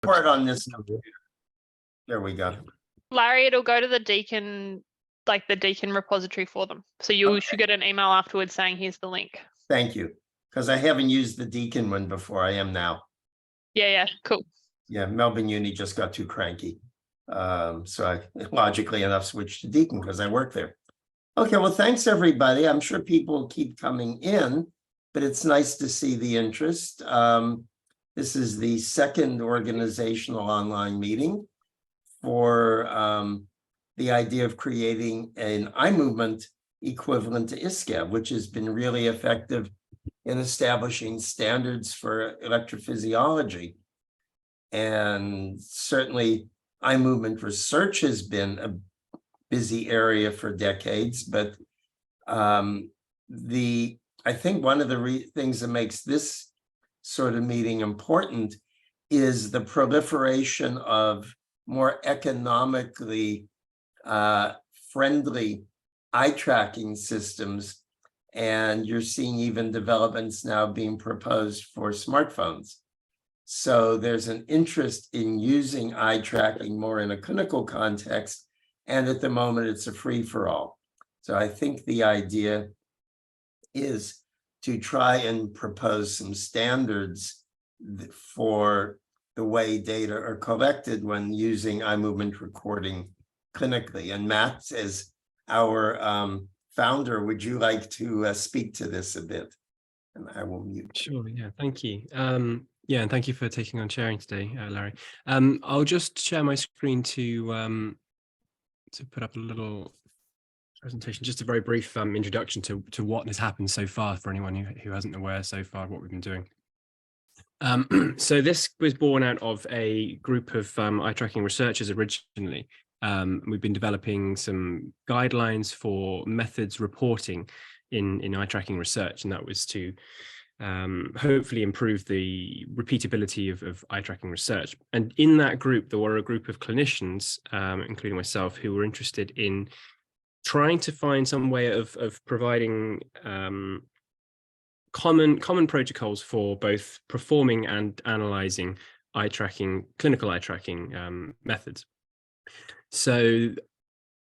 Report on this computer. There we go. Larry, it'll go to the Deakin, like the Deakin repository for them. So you should get an email afterwards saying, here's the link. Thank you. Because I haven't used the Deakin one before. I am now. Yeah, cool. Yeah, Melbourne Uni just got too cranky. So I logically enough switched to Deakin because I work there. Okay, well, thanks everybody. I'm sure people keep coming in, but it's nice to see the interest. This is the second organizational online meeting for the idea of creating an eye movement equivalent to ISCET, which has been really effective in establishing standards for electrophysiology. And certainly eye movement research has been a busy area for decades, but I think one of the things that makes this sort of meeting important is the proliferation of more economically friendly eye tracking systems. And you're seeing even developments now being proposed for smartphones. So there's an interest in using eye tracking more in a clinical context. And at the moment, it's a free-for-all. So I think the idea is to try and propose some standards for the way data are collected when using eye movement recording clinically. And Matt, as our founder, would you like to speak to this a bit? And I will mute. Sure, yeah, thank you. Yeah, and thank you for taking on sharing today, Larry. I'll just share my screen to put up a little presentation, just a very brief introduction to what has happened so far for anyone who hasn't aware so far of what we've been doing. So this was born out of a group of eye tracking researchers originally. We've been developing some guidelines for methods reporting in eye tracking research, and that was to hopefully improve the repeatability of eye tracking research. And in that group, there were a group of clinicians, including myself, who were interested in trying to find some way of providing common protocols for both performing and analyzing eye tracking, clinical eye tracking methods. So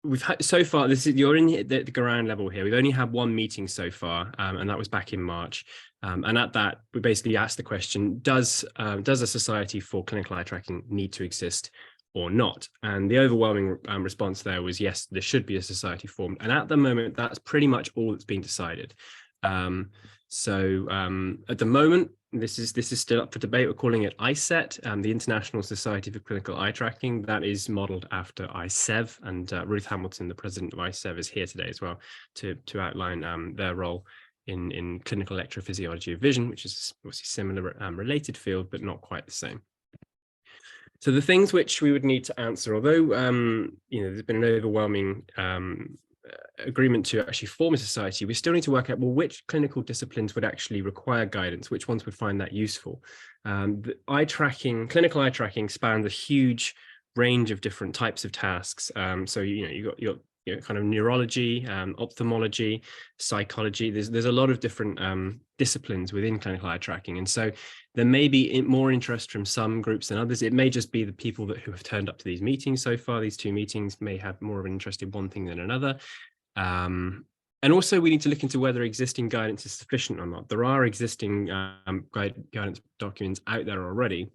we've had so far, you're in the ground level here. We've only had one meeting so far, and that was back in March. And at that, we basically asked the question: Does a society for clinical eye tracking need to exist or not? And the overwhelming response there was yes, there should be a society formed. And at the moment, that's pretty much all that's being decided. So at the moment, this is still up for debate. We're calling it ISCET, the International Society for Clinical Eye Tracking. That is modeled after ICEV, and Ruth Hamilton, the president of ICEV, is here today as well to outline their role in clinical electrophysiology of vision, which is obviously similar, related field, but not quite the same. So the things which we would need to answer, although there's been an overwhelming agreement to actually form a society, we still need to work out, well, which clinical disciplines would actually require guidance, which ones would find that useful. The clinical eye tracking spans a huge range of different types of tasks. So you've got your kind of neurology, ophthalmology, psychology. There's a lot of different disciplines within clinical eye tracking, and so there may be more interest from some groups than others. It may just be the people who have turned up to these meetings so far. These two meetings may have more of an interest in one thing than another. And also we need to look into whether existing guidance is sufficient or not. There are existing guidance documents out there already.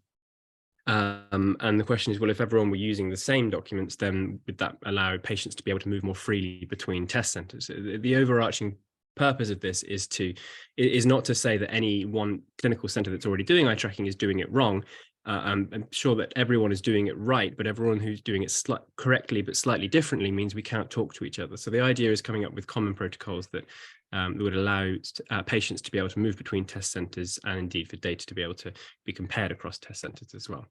And the question is, well, if everyone were using the same documents, then would that allow patients to be able to move more freely between test centers? The overarching purpose of this is not to say that any one clinical center that's already doing eye tracking is doing it wrong. I'm sure that everyone is doing it right, but everyone who's doing it correctly but slightly differently means we can't talk to each other. So the idea is coming up with common protocols that would allow patients to be able to move between test centers, and indeed for data to be able to be compared across test centers as well.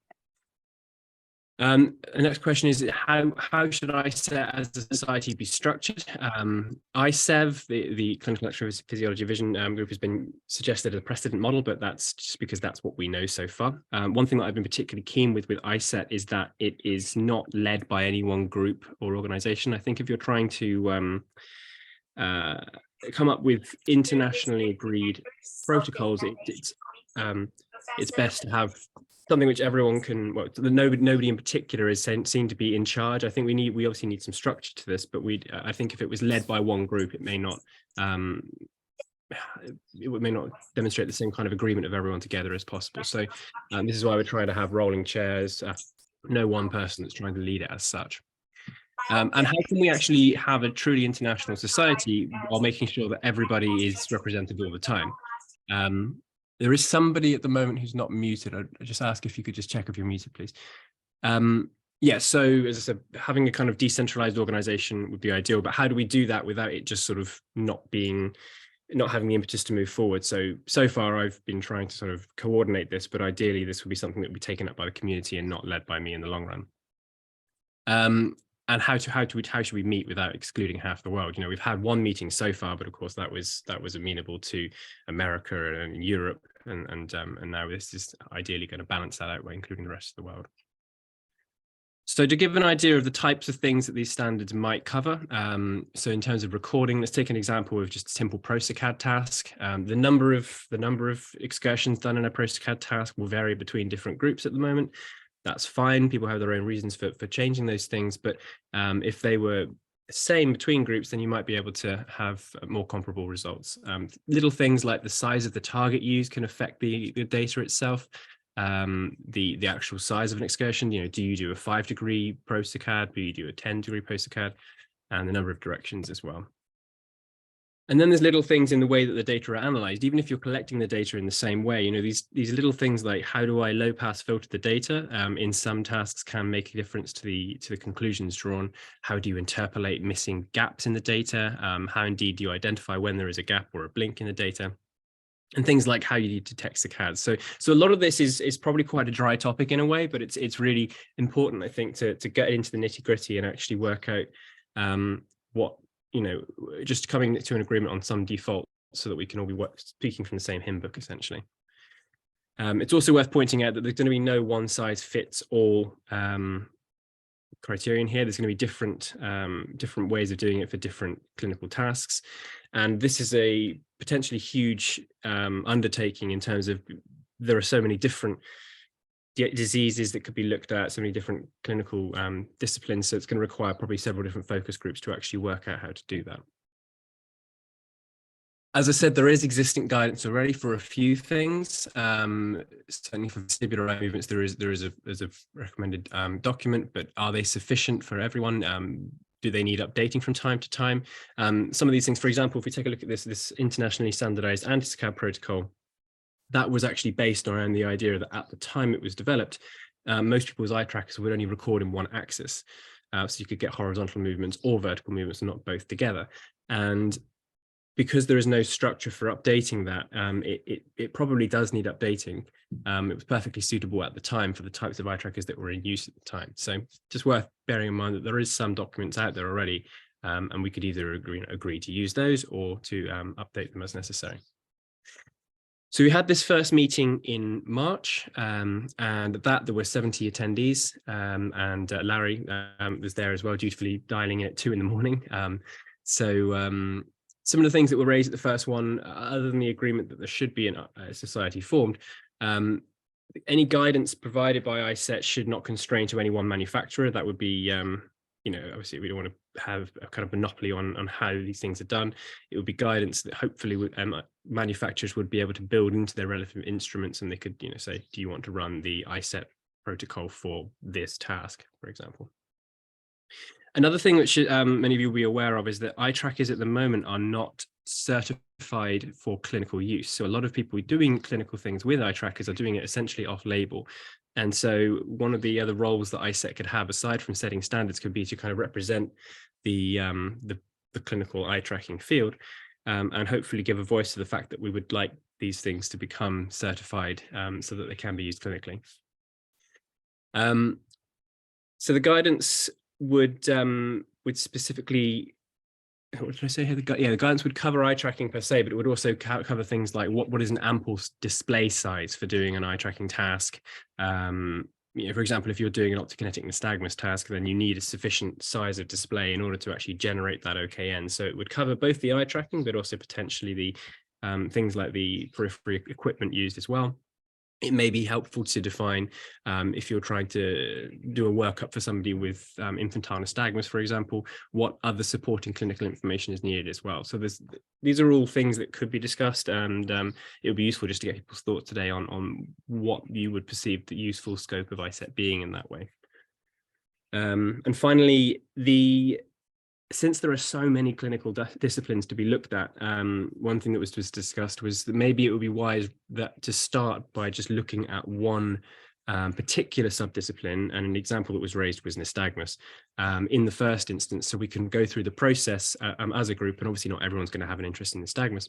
The next question is, how should ISCET as a society be structured? ICEV, the Clinical Electrophysiology Vision group, has been suggested as a precedent model, but that's just because that's what we know so far. One thing that I've been particularly keen with ISCET is that it is not led by any one group or organization. I think if you're trying to come up with internationally agreed protocols, it's best to have something which everyone can, well, nobody in particular is seen to be in charge. I think we obviously need some structure to this, but I think if it was led by one group, it may not demonstrate the same kind of agreement of everyone together as possible. So this is why we're trying to have rolling chairs, no one person that's trying to lead it as such. And how can we actually have a truly international society while making sure that everybody is represented all the time? There is somebody at the moment who's not muted. I'd just ask if you could just check if you're muted, please. Yeah, so as I said, having a kind of decentralized organization would be ideal, but how do we do that without it just sort of not having the impetus to move forward? So far I've been trying to sort of coordinate this, but ideally this would be something that would be taken up by the community and not led by me in the long run. And how should we meet without excluding half the world? You know, we've had one meeting so far, but of course that was amenable to America and Europe, and now this is ideally going to balance that out by including the rest of the world. So to give an idea of the types of things that these standards might cover, so in terms of recording, let's take an example of just a simple ProSACAD task. The number of excursions done in a ProSACAD task will vary between different groups at the moment. That's fine. People have their own reasons for changing those things. But if they were the same between groups, then you might be able to have more comparable results. Little things like the size of the target used can affect the data itself. The actual size of an excursion, you know, do you do a 5-degree ProSACAD? Do you do a 10-degree ProSACAD? And the number of directions as well. And then there's little things in the way that the data are analyzed. Even if you're collecting the data in the same way, you know, these little things like how do I low pass filter the data in some tasks can make a difference to the conclusions drawn. How do you interpolate missing gaps in the data? How indeed do you identify when there is a gap or a blink in the data? And things like how you need to text the CAD. So a lot of this is probably quite a dry topic in a way, but it's really important, I think, to get into the nitty-gritty and actually work out what, you know, just coming to an agreement on some default so that we can all be speaking from the same hymn book, essentially. It's also worth pointing out that there's going to be no one size fits all criterion here. There's going to be different ways of doing it for different clinical tasks. And this is a potentially huge undertaking in terms of there are so many different diseases that could be looked at, so many different clinical disciplines. So it's going to require probably several different focus groups to actually work out how to do that. As I said, there is existing guidance already for a few things. Certainly for vestibular eye movements, there is a recommended document, but are they sufficient for everyone? Do they need updating from time to time? Some of these things, for example, if we take a look at this internationally standardized anti-SCAD protocol, that was actually based around the idea that at the time it was developed, most people's eye trackers would only record in one axis. So you could get horizontal movements or vertical movements and not both together. And because there is no structure for updating that, it probably does need updating. It was perfectly suitable at the time for the types of eye trackers that were in use at the time. So just worth bearing in mind that there is some documents out there already, and we could either agree to use those or to update them as necessary. So we had this first meeting in March, and at that there were 70 attendees, and Larry was there as well, dutifully dialing in at 2 in the morning. Some of the things that were raised at the first one, other than the agreement that there should be a society formed, any guidance provided by ISCET should not constrain to any one manufacturer. That would be, you know, obviously we don't want to have a kind of monopoly on how these things are done. It would be guidance that hopefully manufacturers would be able to build into their relevant instruments, and they could, you know, say, do you want to run the ISCET protocol for this task, for example. Another thing which many of you will be aware of is that eye trackers at the moment are not certified for clinical use. So a lot of people doing clinical things with eye trackers are doing it essentially off-label. And so one of the other roles that ISCET could have, aside from setting standards, could be to kind of represent the clinical eye tracking field, and hopefully give a voice to the fact that we would like these things to become certified so that they can be used clinically. So the guidance would specifically, what did I say here? The guidance would cover eye tracking per se, but it would also cover things like what is an ample display size for doing an eye tracking task. You know, for example, if you're doing an optokinetic nystagmus task, then you need a sufficient size of display in order to actually generate that OKN. So it would cover both the eye tracking, but also potentially the things like the periphery equipment used as well. it may be helpful to define, if you're trying to do a workup for somebody with infantile nystagmus, for example, what other supporting clinical information is needed as well. So these are all things that could be discussed, and it would be useful just to get people's thoughts today on what you would perceive the useful scope of ISCET being in that way. And finally, since there are so many clinical disciplines to be looked at, one thing that was just discussed was that maybe it would be wise to start by just looking at one particular subdiscipline, and an example that was raised was nystagmus in the first instance, so we can go through the process as a group, and obviously not everyone's going to have an interest in nystagmus,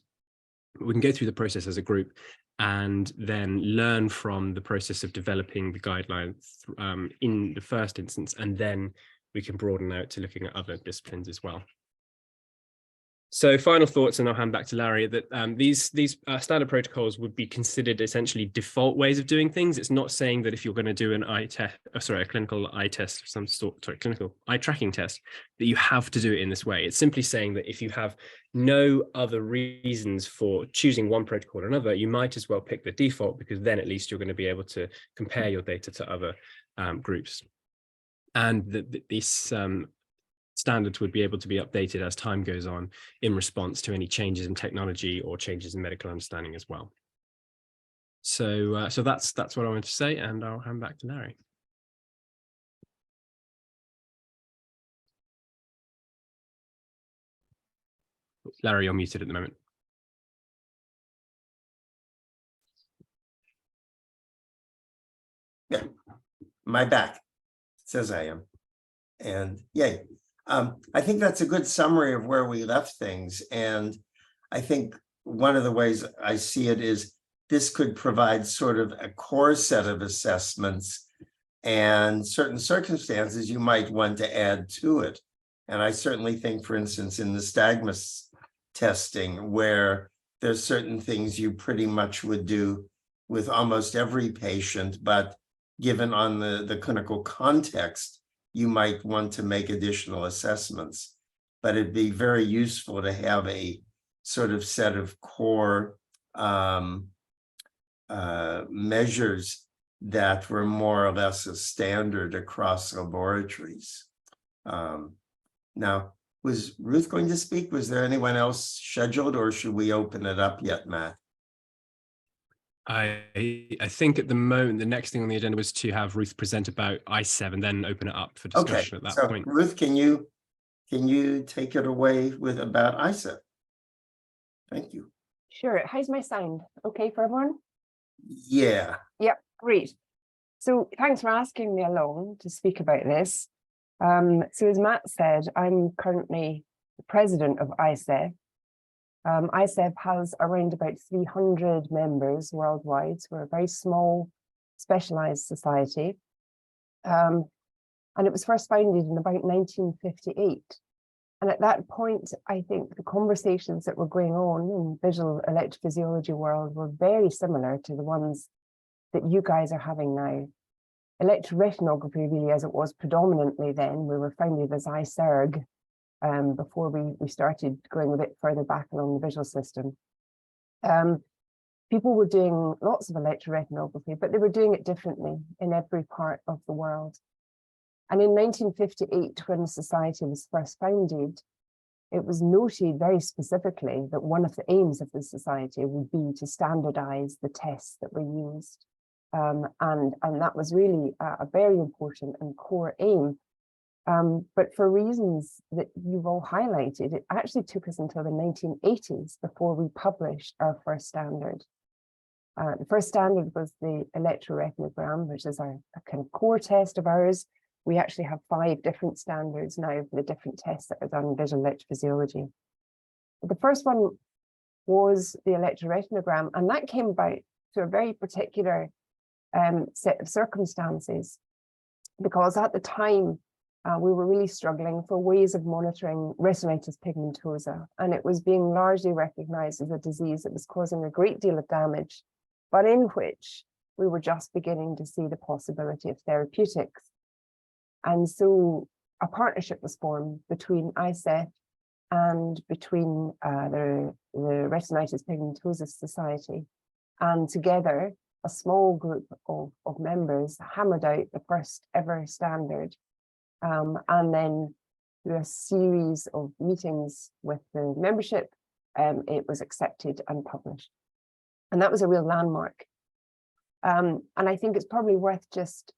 but we can go through the process as a group and then learn from the process of developing the guidelines in the first instance, and then we can broaden out to looking at other disciplines as well. So final thoughts, and I'll hand back to Larry, that these standard protocols would be considered essentially default ways of doing things. It's not saying that if you're going to do an a clinical eye test of some sort, clinical eye tracking test, that you have to do it in this way. It's simply saying that if you have no other reasons for choosing one protocol or another, you might as well pick the default, because then at least you're going to be able to compare your data to other groups. And these standards would be able to be updated as time goes on in response to any changes in technology or changes in medical understanding as well. So that's what I wanted to say, and I'll hand back to Larry. Larry, you're muted at the moment. Yeah, my back says I am. And yay. I think that's a good summary of where we left things. And I think one of the ways I see it is this could provide sort of a core set of assessments, and certain circumstances you might want to add to it. And I certainly think, for instance, in the nystagmus testing, where there's certain things you pretty much would do with almost every patient, but given on the clinical context, you might want to make additional assessments. But it'd be very useful to have a sort of set of core measures that were more or less a standard across laboratories. Now, was Ruth going to speak? Was there anyone else scheduled, or should we open it up yet, Matt? I think at the moment the next thing on the agenda was to have Ruth present about ISCET and then open it up for discussion at that point. Ruth, can you take it away with about ISCET? Thank you. Sure. How's my sound? Okay for everyone? Yeah. Yep, great. So thanks for asking me along to speak about this. So as Matt said, I'm currently the president of ISCET. ISCET has around about 300 members worldwide, so we're a very small, specialized society. And it was first founded in about 1958. And at that point, I think the conversations that were going on in visual electrophysiology world were very similar to the ones that you guys are having now. Electroretinography, really, as it was predominantly then, we were founded as ISERG, before we started going a bit further back along the visual system. People were doing lots of electroretinography, but they were doing it differently in every part of the world. And in 1958, when the society was first founded, it was noted very specifically that one of the aims of the society would be to standardize the tests that were used. And that was really a very important and core aim. But for reasons that you've all highlighted, it actually took us until the 1980s before we published our first standard. The first standard was the electroretinogram, which is a kind of core test of ours. We actually have 5 different standards now for the different tests that are done in visual electrophysiology. But the first one was the electroretinogram, and that came about through a very particular set of circumstances, because at the time, we were really struggling for ways of monitoring retinitis pigmentosa, and it was being largely recognized as a disease that was causing a great deal of damage, but in which we were just beginning to see the possibility of therapeutics. And so a partnership was formed between ISCET and between the Retinitis Pigmentosa Society. And together, a small group of members hammered out the first ever standard. And then through a series of meetings with the membership, it was accepted and published. And that was a real landmark. And I think it's probably worth just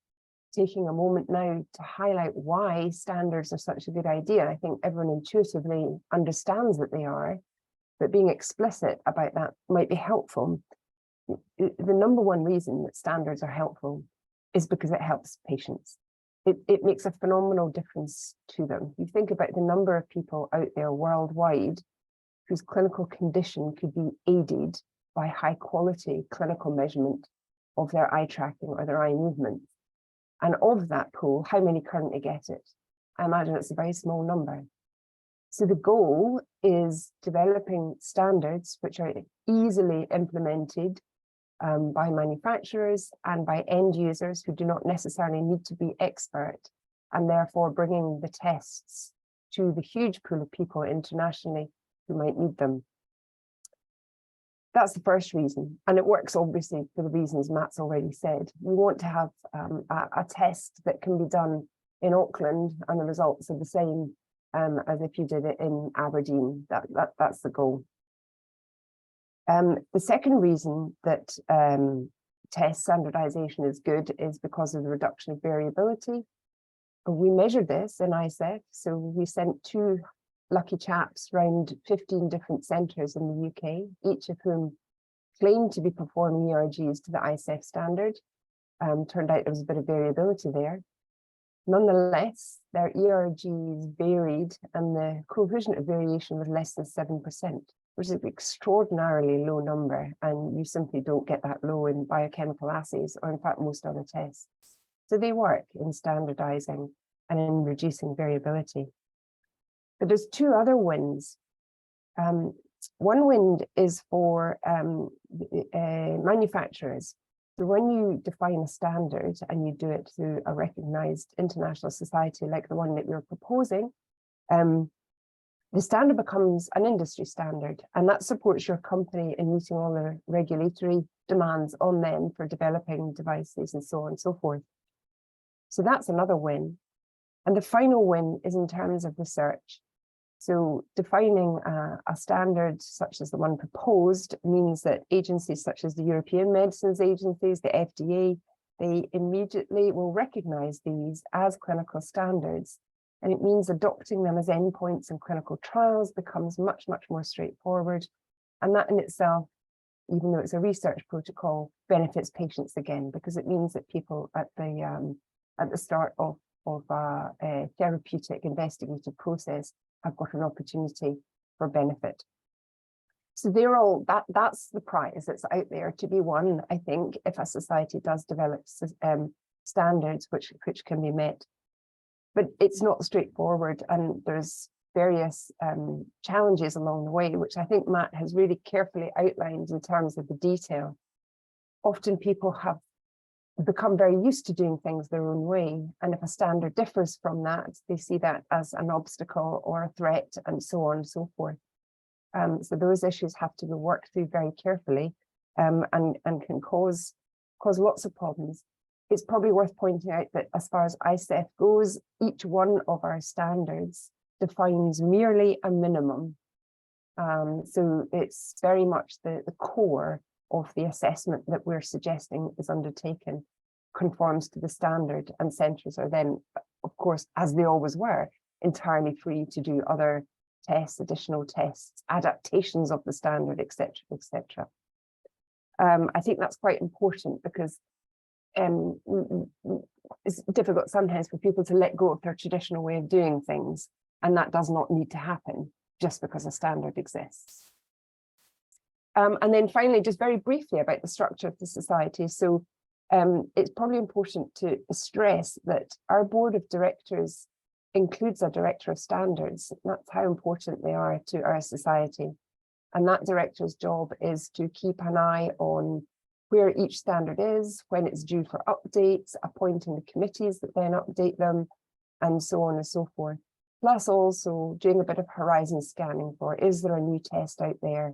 taking a moment now to highlight why standards are such a good idea. I think everyone intuitively understands that they are, but being explicit about that might be helpful. The number one reason that standards are helpful is because it helps patients. It makes a phenomenal difference to them. You think about the number of people out there worldwide whose clinical condition could be aided by high quality clinical measurement of their eye tracking or their eye movement. And of that pool, how many currently get it? I imagine it's a very small number. So the goal is developing standards which are easily implemented by manufacturers and by end users who do not necessarily need to be expert, and therefore bringing the tests to the huge pool of people internationally who might need them. That's the first reason, and it works obviously for the reasons Matt's already said. We want to have a test that can be done in Auckland and the results are the same as if you did it in Aberdeen. That's the goal. The second reason that test standardization is good is because of the reduction of variability. We measured this in ISCET, so we sent 2 lucky chaps around 15 different centres in the UK, each of whom claimed to be performing ERGs to the ISCET standard. Turned out there was a bit of variability there. Nonetheless, their ERGs varied and the coefficient of variation was less than 7%, which is an extraordinarily low number, and you simply don't get that low in biochemical assays or in fact most other tests. So they work in standardizing and in reducing variability. But there's 2 other wins. One win is for manufacturers. So when you define a standard and you do it through a recognized international society like the one that you're proposing, the standard becomes an industry standard, and that supports your company in meeting all the regulatory demands on them for developing devices and so on and so forth. So that's another win. And the final win is in terms of research. So defining a standard such as the one proposed means that agencies such as the European Medicines Agencies, the FDA, they immediately will recognize these as clinical standards. And it means adopting them as endpoints in clinical trials becomes much, much more straightforward. And that in itself, even though it's a research protocol, benefits patients again, because it means that people at the start of a therapeutic investigative process have got an opportunity for benefit. So they're all that's the prize that's out there to be won, I think, if a society does develop standards which can be met. But it's not straightforward, and there's various challenges along the way, which I think Matt has really carefully outlined in terms of the detail. Often people have become very used to doing things their own way, and if a standard differs from that, they see that as an obstacle or a threat, and so on and so forth. So those issues have to be worked through very carefully, and can cause lots of problems. It's probably worth pointing out that as far as ISCET goes, each one of our standards defines merely a minimum. So it's very much the core of the assessment that we're suggesting is undertaken conforms to the standard, and centres are then, of course, as they always were, entirely free to do other tests, additional tests, adaptations of the standard, etc., etc. I think that's quite important because it's difficult sometimes for people to let go of their traditional way of doing things, and that does not need to happen just because a standard exists. And then finally, just very briefly about the structure of the society. So it's probably important to stress that our board of directors includes a director of standards. That's how important they are to our society. And that director's job is to keep an eye on where each standard is, when it's due for updates, appointing the committees that then update them, and so on and so forth. Plus also doing a bit of horizon scanning for, is there a new test out there?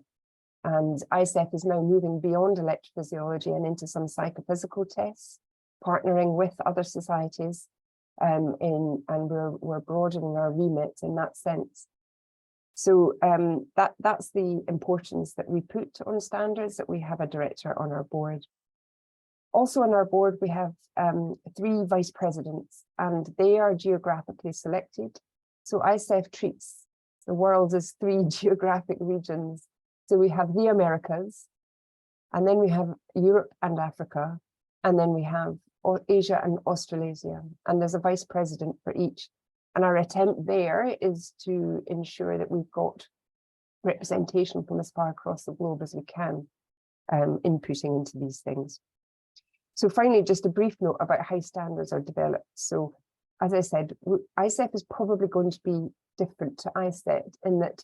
And ISCET is now moving beyond electrophysiology and into some psychophysical tests, partnering with other societies, and we're broadening our remit in that sense. So that's the importance that we put on standards, that we have a director on our board. Also on our board, we have 3 vice presidents, and they are geographically selected. So ISCET treats the world as 3 geographic regions. So we have the Americas, and then we have Europe and Africa, and then we have Asia and Australasia, and there's a vice president for each. And our attempt there is to ensure that we've got representation from as far across the globe as we can, inputting into these things. So finally, just a brief note about how standards are developed. So as I said, ISEF is probably going to be different to ISCET in that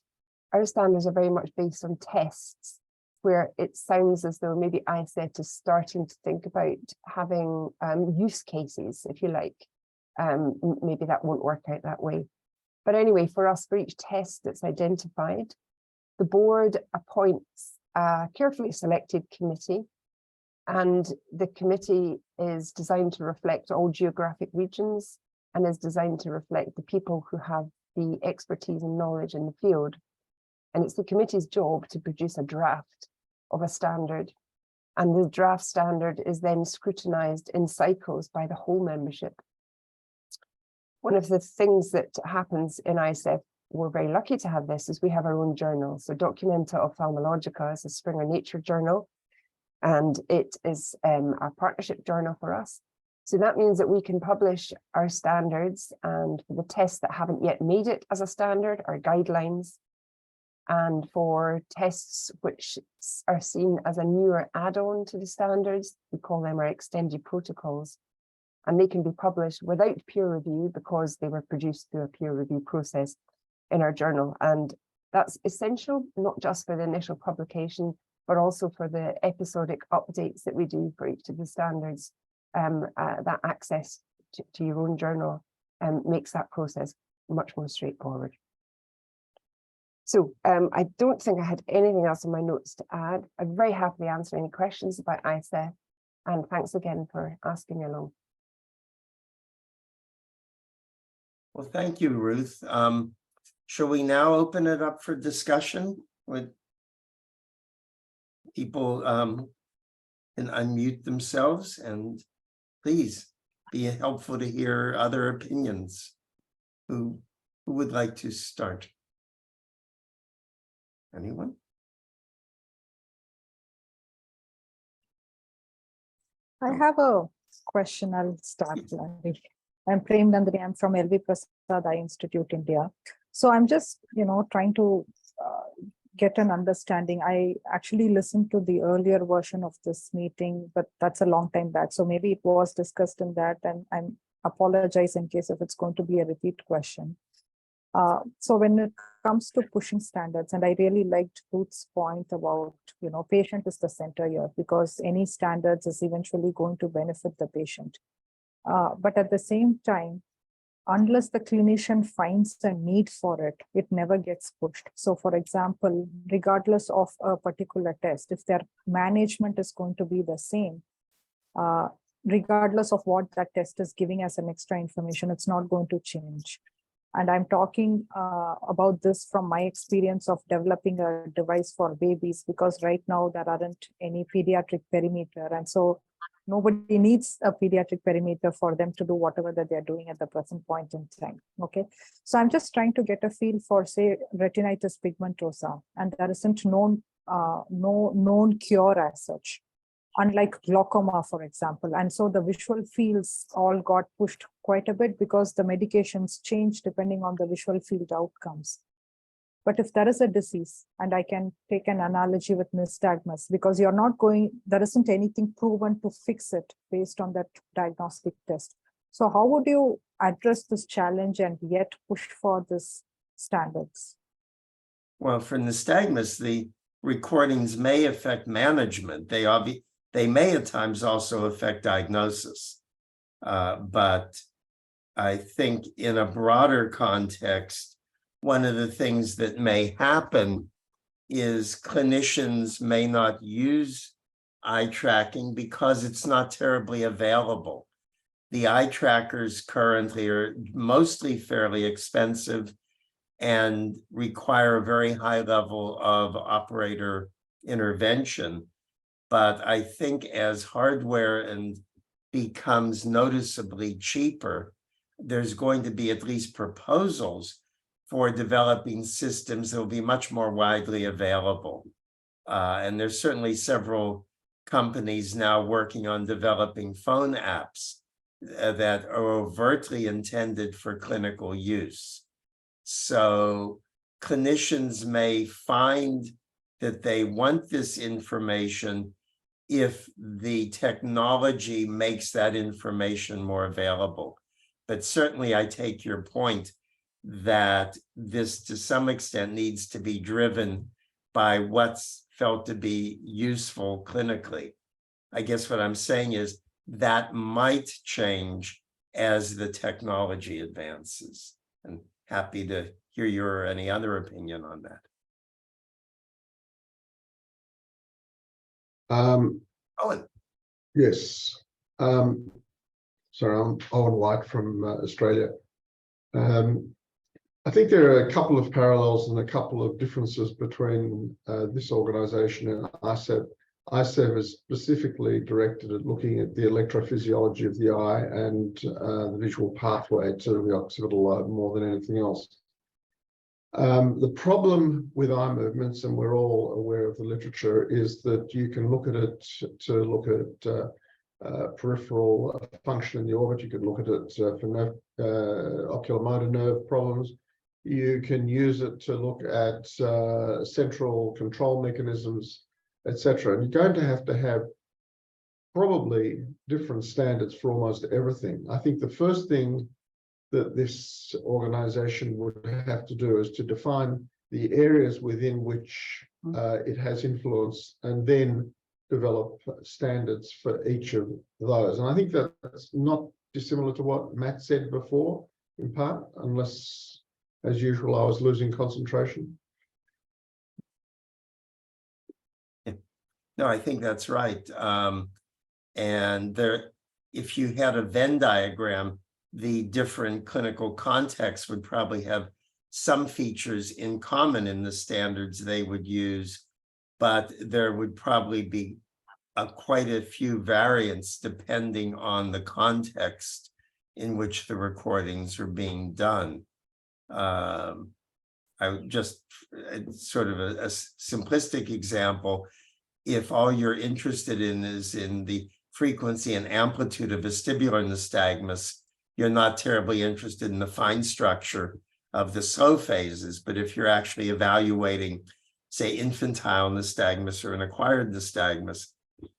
our standards are very much based on tests, where it sounds as though maybe ISCET is starting to think about having use cases, if you like. Maybe that won't work out that way. But anyway, for us, for each test that's identified, the board appoints a carefully selected committee, and the committee is designed to reflect all geographic regions and is designed to reflect the people who have the expertise and knowledge in the field. And it's the committee's job to produce a draft of a standard. And the draft standard is then scrutinized in cycles by the whole membership. One of the things that happens in ISEF, we're very lucky to have this, is we have our own journal. So Documenta Ophthalmologica is a Springer Nature journal, and it is a partnership journal for us. So that means that we can publish our standards, and for the tests that haven't yet made it as a standard, our guidelines, and for tests which are seen as a newer add-on to the standards, we call them our extended protocols. And they can be published without peer review because they were produced through a peer review process in our journal. And that's essential, not just for the initial publication, but also for the episodic updates that we do for each of the standards. That access to your own journal makes that process much more straightforward. So I don't think I had anything else in my notes to add. I'd very happily answer any questions about ISEF, and thanks again for asking me along. Well, thank you, Ruth. Shall we now open it up for discussion with people can unmute themselves, and please be helpful to hear other opinions. Who would like to start? Anyone? I have a question. I'll start, Larry. I'm Prem Nandini. I'm from LV Prasad Eye Institute, India. So I'm just, trying to get an understanding. I actually listened to the earlier version of this meeting, but that's a long time back. So maybe it was discussed in that, and I apologize in case if it's going to be a repeat question. So when it comes to pushing standards, and I really liked Ruth's point about, patient is the center here, because any standards is eventually going to benefit the patient. But at the same time, unless the clinician finds the need for it, it never gets pushed. So for example, regardless of a particular test, if their management is going to be the same, regardless of what that test is giving as an extra information, it's not going to change. And I'm talking about this from my experience of developing a device for babies, because right now there aren't any pediatric perimeter. And so nobody needs a pediatric perimeter for them to do whatever that they're doing at the present point in time. Okay. So I'm just trying to get a feel for, say, retinitis pigmentosa, and there isn't no known cure as such, unlike glaucoma, for example. And so the visual fields all got pushed quite a bit because the medications change depending on the visual field outcomes. But if there is a disease, and I can take an analogy with nystagmus, because there isn't anything proven to fix it based on that diagnostic test. So how would you address this challenge and yet push for this standards? Well, for nystagmus, the recordings may affect management. They may at times also affect diagnosis. But I think in a broader context, one of the things that may happen is clinicians may not use eye tracking because it's not terribly available. The eye trackers currently are mostly fairly expensive and require a very high level of operator intervention. But I think as hardware and becomes noticeably cheaper, there's going to be at least proposals for developing systems that will be much more widely available. And there's certainly several companies now working on developing phone apps that are overtly intended for clinical use. So clinicians may find that they want this information if the technology makes that information more available. But certainly I take your point that this to some extent needs to be driven by what's felt to be useful clinically. I guess what I'm saying is that might change as the technology advances. And happy to hear your or any other opinion on that. Owen. Yes. Sorry, I'm Owen White from Australia. I think there are a couple of parallels and a couple of differences between this organisation and ISCET. ISCET is specifically directed at looking at the electrophysiology of the eye and the visual pathway to the occipital lobe more than anything else. The problem with eye movements, and we're all aware of the literature, is that you can look at it to look at peripheral function in the orbit. You can look at it for oculomotor nerve problems. You can use it to look at central control mechanisms, etc. And you're going to have probably different standards for almost everything. I think the first thing that this organization would have to do is to define the areas within which it has influence and then develop standards for each of those. And I think that's not dissimilar to what Matt said before, in part, unless, as usual, I was losing concentration. No, I think that's right. And there, if you had a Venn diagram, the different clinical contexts would probably have some features in common in the standards they would use, but there would probably be quite a few variants depending on the context in which the recordings are being done. I would just sort of a simplistic example. If all you're interested in is in the frequency and amplitude of vestibular nystagmus, you're not terribly interested in the fine structure of the slow phases. But if you're actually evaluating, say, infantile nystagmus or an acquired nystagmus,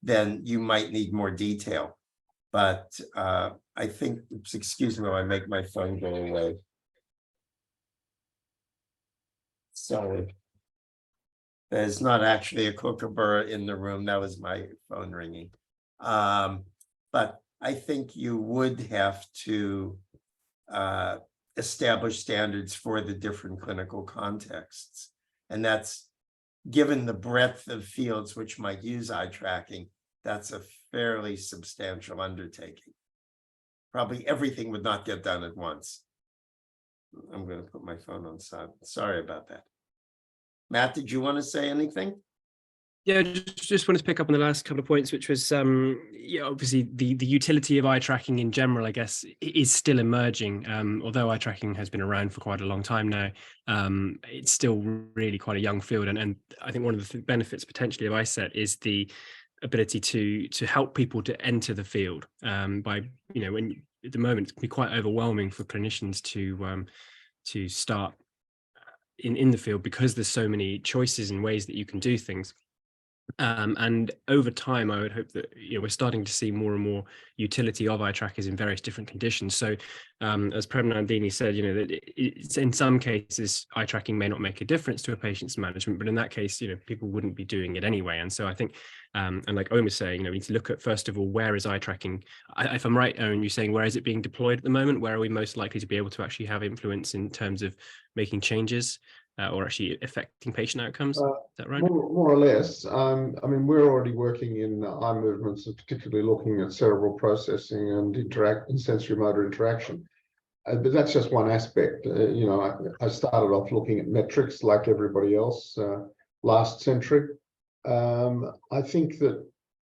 then you might need more detail. But I think, excuse me while I make my phone go away. Sorry. There's not actually a kookaburra in the room. That was my phone ringing. But I think you would have to establish standards for the different clinical contexts. And that's, given the breadth of fields which might use eye tracking, that's a fairly substantial undertaking. Probably everything would not get done at once. I'm going to put my phone on silent. Sorry about that. Matt, did you want to say anything? Yeah, just wanted to pick up on the last couple of points, which was, yeah, obviously the utility of eye tracking in general, I guess, is still emerging. Although eye tracking has been around for quite a long time now, it's still really quite a young field. And I think one of the benefits potentially of ISCET is the ability to help people to enter the field by, you know, when at the moment it can be quite overwhelming for clinicians to start in the field because there's so many choices and ways that you can do things. And over time, I would hope that, you know, we're starting to see more and more utility of eye trackers in various different conditions. So as Prem Nandini said, you know, that it's in some cases, eye tracking may not make a difference to a patient's management, but in that case, you know, people wouldn't be doing it anyway. And so I think, and like Owen was saying, you know, we need to look at, first of all, where is eye tracking? If I'm right, Owen, you're saying, where is it being deployed at the moment? Where are we most likely to be able to actually have influence in terms of making changes? or actually affecting patient outcomes. Is that right? More or less. I mean, we're already working in eye movements, and particularly looking at cerebral processing and sensory motor interaction. But that's just one aspect. You know, I started off looking at metrics like everybody else last century. I think that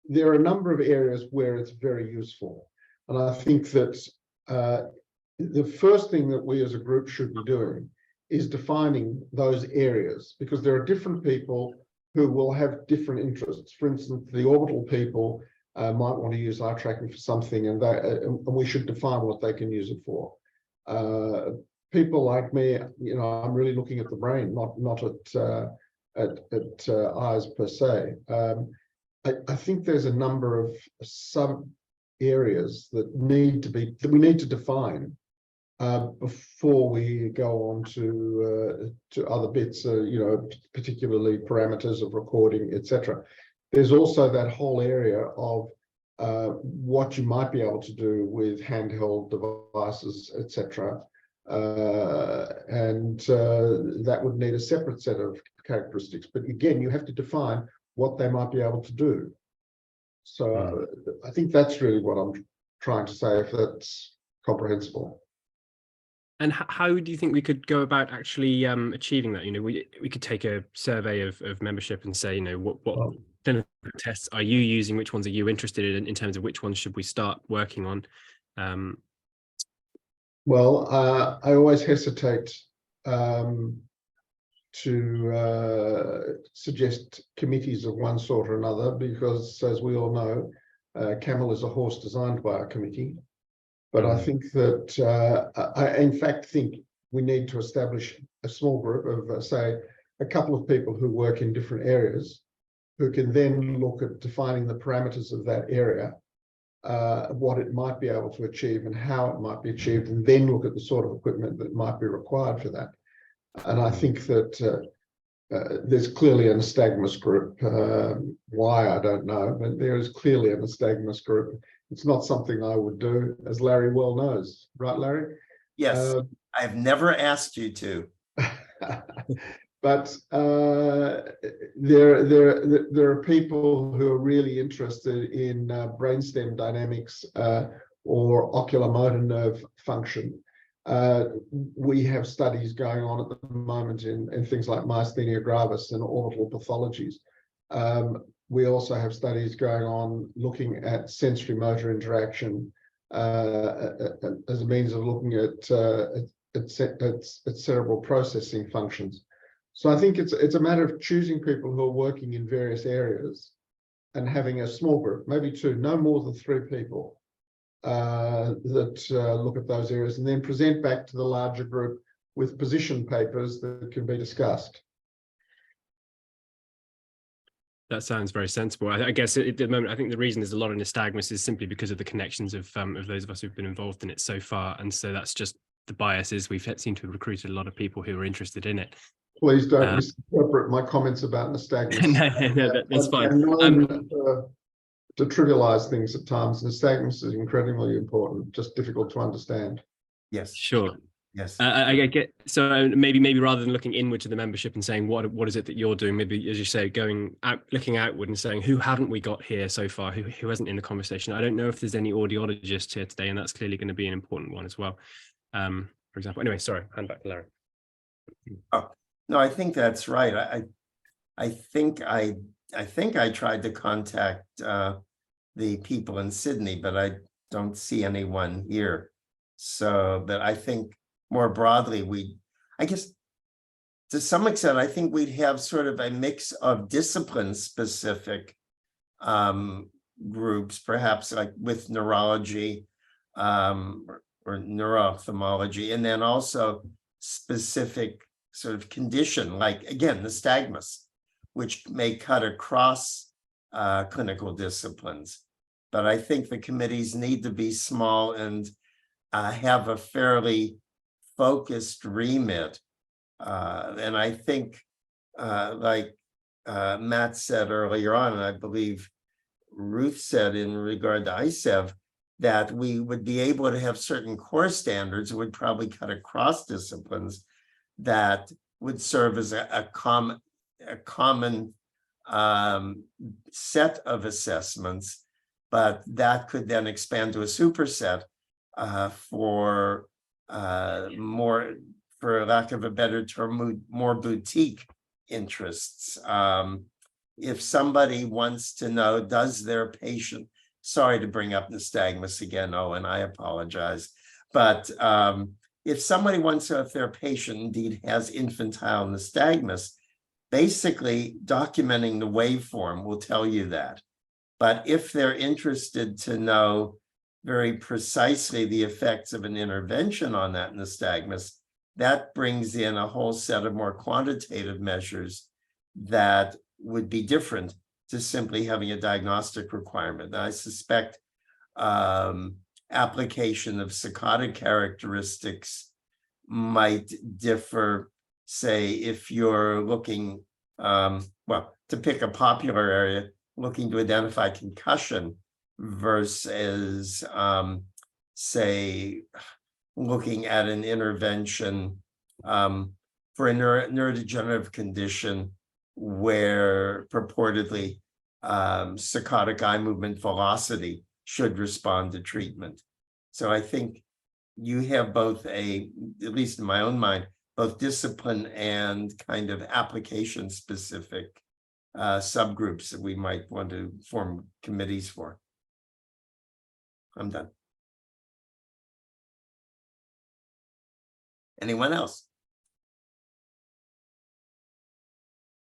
there are a number of areas where it's very useful. And I think that the first thing that we as a group should be doing is defining those areas, because there are different people who will have different interests. For instance, the orbital people might want to use eye tracking for something, and we should define what they can use it for. People like me, you know, I'm really looking at the brain, not at eyes per se. I think there's a number of sub areas that we need to define before we go on to other bits, you know, particularly parameters of recording, etc. There's also that whole area of what you might be able to do with handheld devices, etc. And that would need a separate set of characteristics. But again, you have to define what they might be able to do. So I think that's really what I'm trying to say, if that's comprehensible. And how do you think we could go about actually achieving that? You know, we could take a survey of membership and say, you know, what clinical tests are you using? Which ones are you interested in terms of which ones should we start working on? Well, I always hesitate to suggest committees of one sort or another, because as we all know, Camel is a horse designed by a committee. But I think that I in fact think we need to establish a small group of, say, a couple of people who work in different areas, who can then look at defining the parameters of that area, what it might be able to achieve and how it might be achieved, and then look at the sort of equipment that might be required for that. And I think that there's clearly an nystagmus group. Why, I don't know, but there is clearly a nystagmus group. It's not something I would do, as Larry well knows. Right, Larry? Yes, I've never asked you to. But there are people who are really interested in brainstem dynamics or oculomotor nerve function. We have studies going on at the moment in things like myasthenia gravis and orbital pathologies. We also have studies going on looking at sensory motor interaction as a means of looking at cerebral processing functions. So I think it's a matter of choosing people who are working in various areas and having a small group, maybe two, no more than 3 people, that look at those areas, and then present back to the larger group with position papers that can be discussed. That sounds very sensible. I guess at the moment, I think the reason there's a lot of nystagmus is simply because of the connections of those of us who've been involved in it so far, and so that's just the bias is we've seemed to have recruited a lot of people who are interested in it. Please don't misinterpret my comments about nystagmus. No, that's fine. To trivialize things at times, nystagmus is incredibly important, just difficult to understand. Yes. Sure. Yes. I get, so maybe rather than looking inward to the membership and saying what is it that you're doing, maybe, as you say, going out, looking outward and saying who haven't we got here so far, who hasn't in the conversation. I don't know if there's any audiologists here today, and that's clearly going to be an important one as well. For example, anyway, sorry, hand back to Larry. Oh, no, I think that's right. I think I tried to contact the people in Sydney, but I don't see anyone here. So, but I think more broadly, I guess to some extent, I think we'd have sort of a mix of discipline specific groups, perhaps like with neurology or neuro-ophthalmology, and then also specific sort of condition, like again, nystagmus, which may cut across clinical disciplines. But I think the committees need to be small and have a fairly focused remit. And I think, like Matt said earlier on, and I believe Ruth said in regard to ISEV, that we would be able to have certain core standards that would probably cut across disciplines that would serve as a common set of assessments, but that could then expand to a superset for more, for lack of a better term, more boutique interests. If somebody wants to know, does their patient, sorry to bring up nystagmus again, Owen, I apologize, but if somebody wants to know if their patient indeed has infantile nystagmus, basically documenting the waveform will tell you that. But if they're interested to know very precisely the effects of an intervention on that nystagmus, that brings in a whole set of more quantitative measures that would be different to simply having a diagnostic requirement. And I suspect application of saccadic characteristics might differ, say, if you're looking, well, to pick a popular area, looking to identify concussion versus, say, looking at an intervention for a neurodegenerative condition where purportedly saccadic eye movement velocity should respond to treatment. So I think you have both at least in my own mind, both discipline and kind of application specific subgroups that we might want to form committees for. I'm done. Anyone else?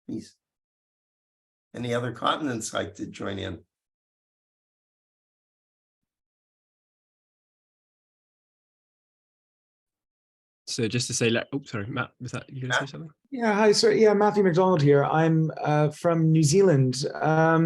Please. Any other continents like to join in? So just to say, oh, sorry, Matt, was that you going to say something? Yeah, hi, sir. Yeah, Matthew McDonald here. I'm from New Zealand. My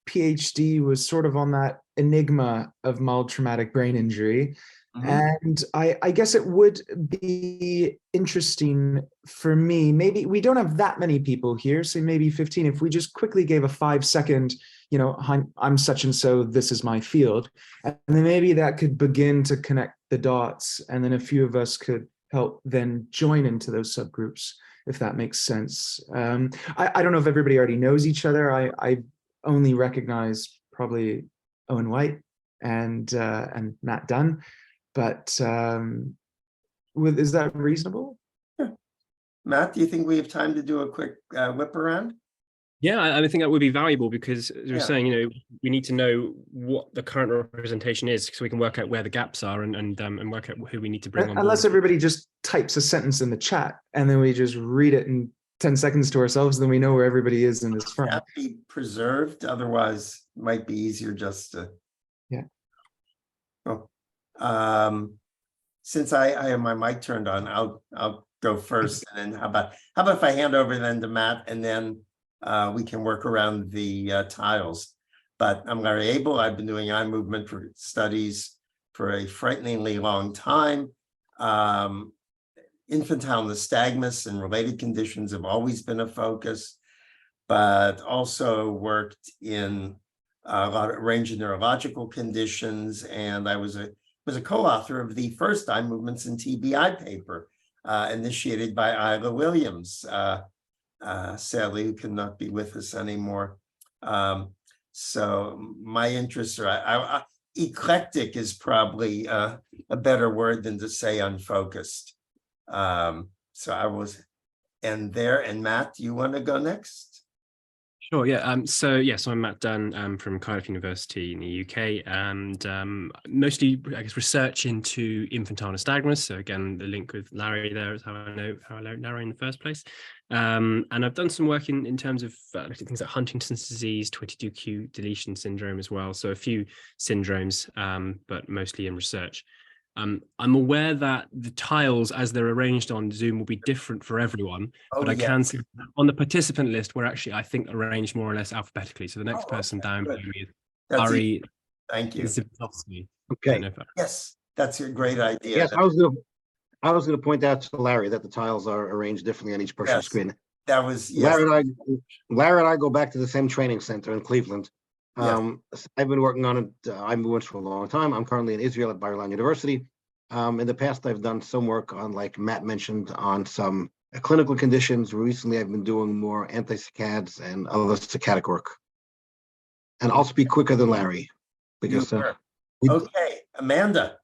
PhD was sort of on that enigma of mild traumatic brain injury. And I guess it would be interesting for me, maybe we don't have that many people here, so maybe 15, if we just quickly gave a 5-second, you know, I'm such and so, this is my field. And then maybe that could begin to connect the dots. And then a few of us could help then join into those subgroups, if that makes sense. I don't know if everybody already knows each other. I only recognize probably Owen White and Matt Dunn. But is that reasonable? Yeah. Matt, do you think we have time to do a quick whip around? Yeah, I think that would be valuable because, as we were Yeah. saying, you know, we need to know what the current representation is so we can work out where the gaps are and work out who we need to bring on board. Unless everybody just types a sentence in the chat and then we just read it in 10 seconds to ourselves, then we know where everybody is in this front. That be preserved, otherwise it might be easier just to. Yeah. Oh. Since I have my mic turned on, I'll go first, and then how about if I hand over then to Matt, and then we can work around the tiles. But I'm Larry Abel. I've been doing eye movement for studies for a frighteningly long time. Infantile nystagmus and related conditions have always been a focus, but also worked in a range of neurological conditions, and I was a co-author of the first eye movements in TBI paper, initiated by Isla Williams, sadly, who cannot be with us anymore. So my interests are, eclectic is probably a better word than to say unfocused. So I was end there. And Matt, do you want to go next? Sure, yeah. So I'm Matt Dunn from Cardiff University in the UK, and mostly, I guess, research into infantile nystagmus. So again, the link with Larry there is how I know Larry in the first place. And I've done some work in terms of looking at things like Huntington's disease, 22q deletion syndrome as well. So a few syndromes, but mostly in research. I'm aware that the tiles, as they're arranged on Zoom, will be different for everyone, but I can see on the participant list, we're actually, I think, arranged more or less alphabetically. So the next person down below me is Ari. Thank you. Okay. Yes, that's a great idea. Yes, I was going to point out to Larry that the tiles are arranged differently on each person's screen. That was Larry and I go back to the same training center in Cleveland. I've been working on eye movements for a long time. I'm currently in Israel at Bar-Ilan University. In the past, I've done some work on, like Matt mentioned, on some clinical conditions. Recently, I've been doing more anti-saccades and other saccadic work. And I'll speak quicker than Larry because Okay, Amanda.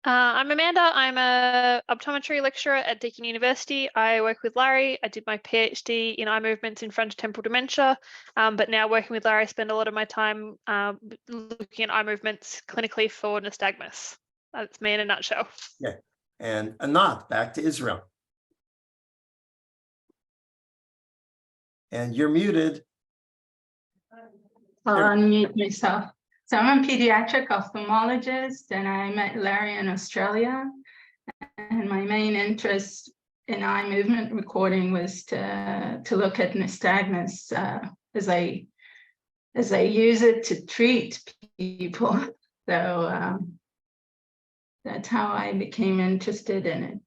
I'm Amanda. I'm a optometry lecturer at Deakin University. I work with Larry. I did my PhD in eye movements in frontotemporal dementia, but now working with Larry, I spend a lot of my time looking at eye movements clinically for nystagmus. That's me in a nutshell. Yeah, and Anat, back to Israel. And you're muted. I'll unmute myself. So I'm a pediatric ophthalmologist and I met Larry in Australia. And my main interest in eye movement recording was to look at nystagmus as I use it to treat people. So that's how I became interested in it.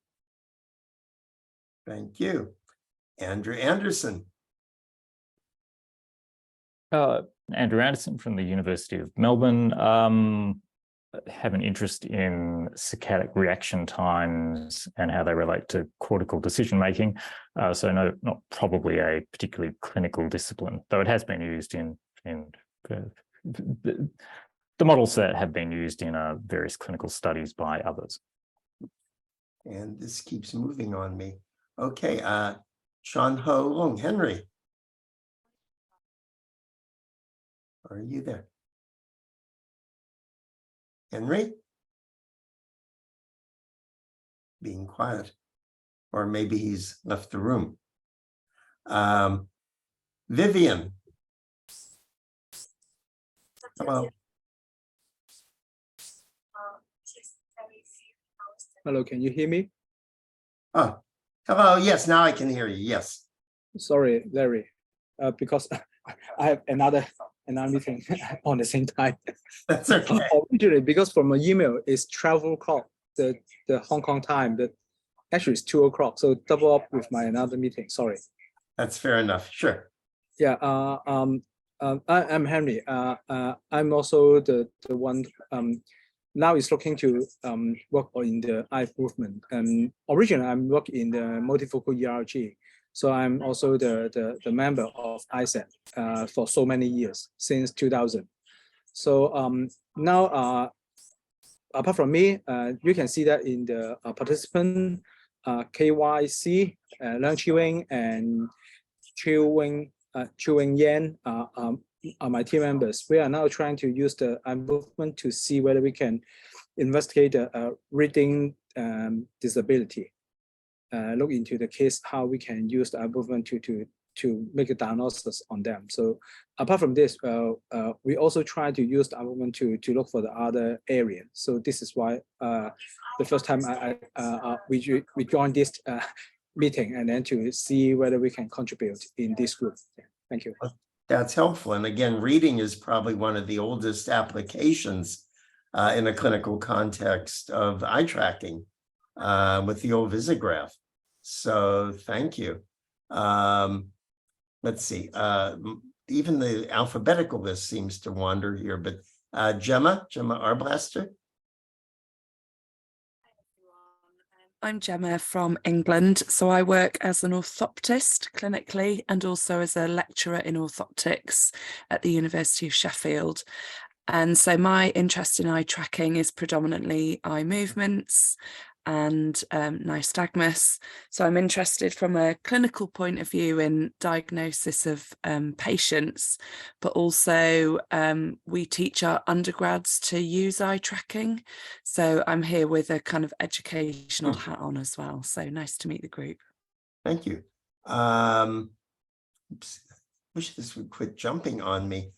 Thank you. Andrew Anderson. Andrew Anderson from the University of Melbourne. Have an interest in saccadic reaction times and how they relate to cortical decision making. So no, not probably a particularly clinical discipline, though it has been used in the models that have been used in various clinical studies by others. And this keeps moving on me. Okay, Sean Ho Long, Henry. Are you there? Henry? Being quiet. Or maybe he's left the room. Vivian. Hello. Hello, can you hear me? Oh, hello. Yes, now I can hear you. Yes. Sorry, Larry, because I have another meeting on the same time. That's okay. Originally, because from an email, it's 12 o'clock, the Hong Kong time. That actually it's 2 o'clock, so double up with my another meeting. Sorry. That's fair enough. Sure. Yeah. I'm Henry. I'm also the one now is looking to work in the eye movement. Originally, I'm working in the multifocal ERG. So I'm also the member of ISCET for so many years, since 2000. So now, apart from me, you can see that in the participant, KYC, Learn Chiwing and Chiwing Yan are my team members. We are now trying to use the eye movement to see whether we can investigate the reading disability. Look into the case, how we can use the eye movement to make a diagnosis on them. So apart from this, we also try to use the eye movement to look for the other area. So this is why the first time we joined this meeting, and then to see whether we can contribute in this group. Thank you. That's helpful. And again, reading is probably one of the oldest applications in a clinical context of eye tracking with the old Visograph. So thank you. Let's see. Even the alphabetical list seems to wander here, but Gemma Arblaster. I'm Gemma from England. So I work as an orthoptist clinically and also as a lecturer in orthoptics at the University of Sheffield. And so my interest in eye tracking is predominantly eye movements and nystagmus. So I'm interested from a clinical point of view in diagnosis of patients, but also we teach our undergrads to use eye tracking. So I'm here with a kind of educational hat on as well. So nice to meet the group. Thank you. Wish this would quit jumping on me.